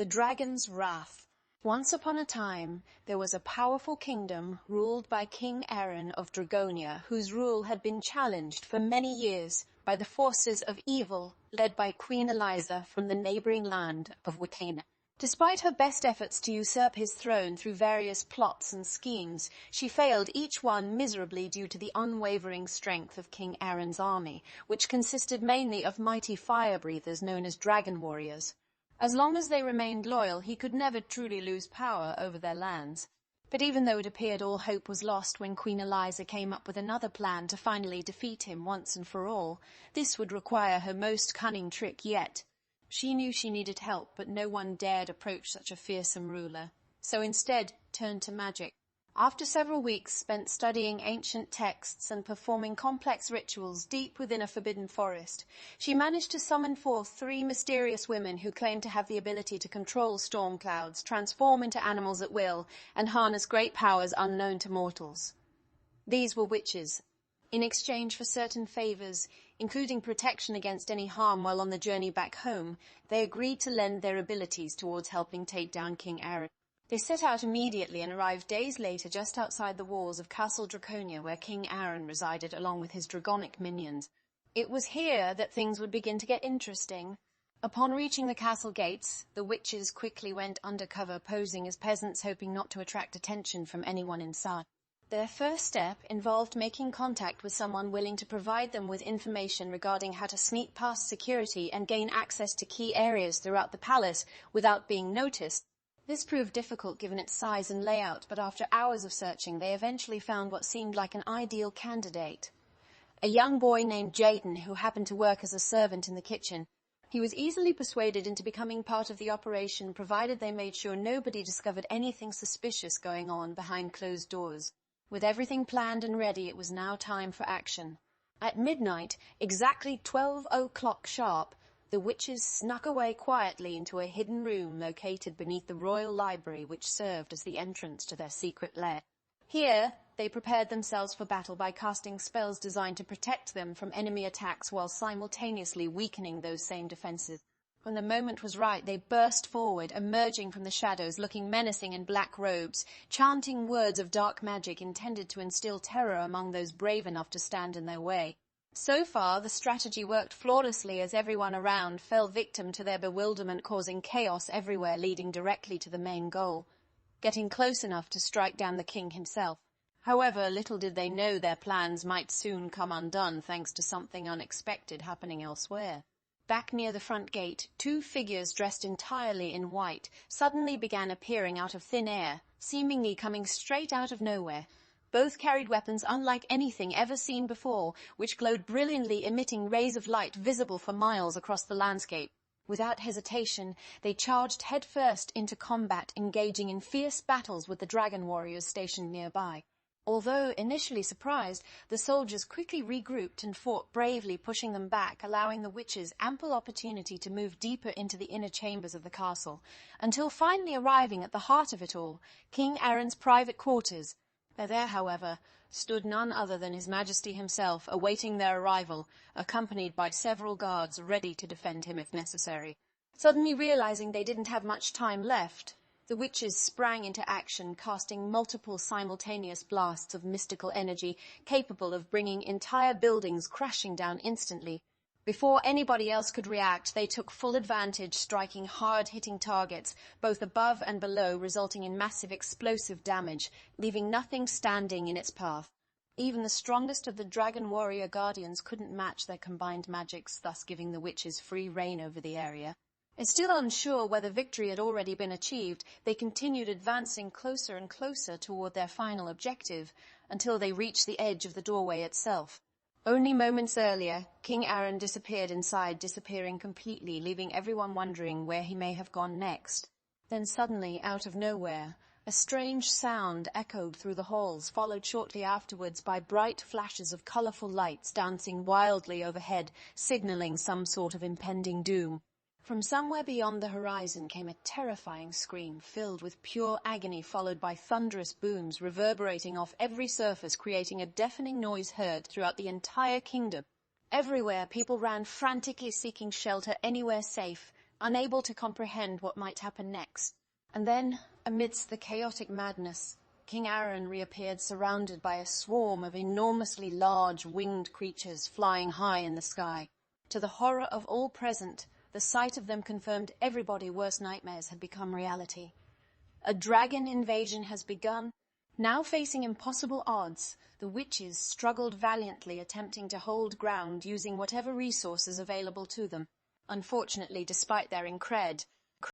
The Dragon's Wrath. Once upon a time, there was a powerful kingdom ruled by King Aaron of Dragonia, whose rule had been challenged for many years by the forces of evil led by Queen Elyza from the neighboring land of Wiccana. Despite her best efforts to usurp his throne through various plots and schemes, she failed each one miserably due to the unwavering strength of King Aaron's army, which consisted mainly of mighty fire-breathers known as dragon warriors. As long as they remained loyal, he could never truly lose power over their lands. But even though it appeared all hope was lost when Queen Elyza came up with another plan to finally defeat him once and for all, this would require her most cunning trick yet. She knew she needed help, but no one dared approach such a fearsome ruler, so instead turned to magic. After several weeks spent studying ancient texts and performing complex rituals deep within a forbidden forest, she managed to summon forth 3 mysterious women who claimed to have the ability to control storm clouds, transform into animals at will, and harness great powers unknown to mortals. These were witches. In exchange for certain favors, including protection against any harm while on the journey back home, they agreed to lend their abilities towards helping take down King Aaron. They set out immediately and arrived days later just outside the walls of Castle Draconia, where King Aaron resided along with his dragonic minions. It was here that things would begin to get interesting. Upon reaching the castle gates, the witches quickly went undercover, posing as peasants, hoping not to attract attention from anyone inside. Their first step involved making contact with someone willing to provide them with information regarding how to sneak past security and gain access to key areas throughout the palace without being noticed. This proved difficult given its size and layout, but after hours of searching, they eventually found what seemed like an ideal candidate. A young boy named Jaden, who happened to work as a servant in the kitchen. He was easily persuaded into becoming part of the operation, provided they made sure nobody discovered anything suspicious going on behind closed doors. With everything planned and ready, it was now time for action. At midnight, exactly 12 o'clock sharp, the witches snuck away quietly into a hidden room located beneath the royal library, which served as the entrance to their secret lair. Here, they prepared themselves for battle by casting spells designed to protect them from enemy attacks while simultaneously weakening those same defenses. When the moment was right, they burst forward, emerging from the shadows, looking menacing in black robes, chanting words of dark magic intended to instill terror among those brave enough to stand in their way. So far, the strategy worked flawlessly as everyone around fell victim to their bewilderment, causing chaos everywhere, leading directly to the main goal, getting close enough to strike down the king himself. However, little did they know their plans might soon come undone thanks to something unexpected happening elsewhere. Back near the front gate, 2 figures dressed entirely in white suddenly began appearing out of thin air, seemingly coming straight out of nowhere. Both carried weapons unlike anything ever seen before, which glowed brilliantly, emitting rays of light visible for miles across the landscape. Without hesitation, they charged headfirst into combat, engaging in fierce battles with the dragon warriors stationed nearby. Although initially surprised, the soldiers quickly regrouped and fought bravely, pushing them back, allowing the witches ample opportunity to move deeper into the inner chambers of the castle, until finally arriving at the heart of it all, King Aaron's private quarters. There, however, stood none other than His Majesty himself, awaiting their arrival, accompanied by several guards ready to defend him if necessary. Suddenly realizing they didn't have much time left, the witches sprang into action, casting multiple simultaneous blasts of mystical energy capable of bringing entire buildings crashing down instantly. Before anybody else could react, they took full advantage, striking hard-hitting targets, both above and below, resulting in massive explosive damage, leaving nothing standing in its path. Even the strongest of the dragon warrior guardians couldn't match their combined magics, thus giving the witches free reign over the area. And still unsure whether victory had already been achieved, they continued advancing closer and closer toward their final objective, until they reached the edge of the doorway itself. Only moments earlier, King Aaron disappeared inside, disappearing completely, leaving everyone wondering where he may have gone next. Then suddenly, out of nowhere, a strange sound echoed through the halls, followed shortly afterwards by bright flashes of colorful lights dancing wildly overhead, signaling some sort of impending doom. From somewhere beyond the horizon came a terrifying scream filled with pure agony, followed by thunderous booms reverberating off every surface, creating a deafening noise heard throughout the entire kingdom. Everywhere, people ran frantically seeking shelter anywhere safe, unable to comprehend what might happen next. And then, amidst the chaotic madness, King Aaron reappeared surrounded by a swarm of enormously large winged creatures flying high in the sky. To the horror of all present, the sight of them confirmed everybody's worst nightmares had become reality. A dragon invasion has begun. Now facing impossible odds, the witches struggled valiantly, attempting to hold ground using whatever resources available to them. Unfortunately, despite their incred,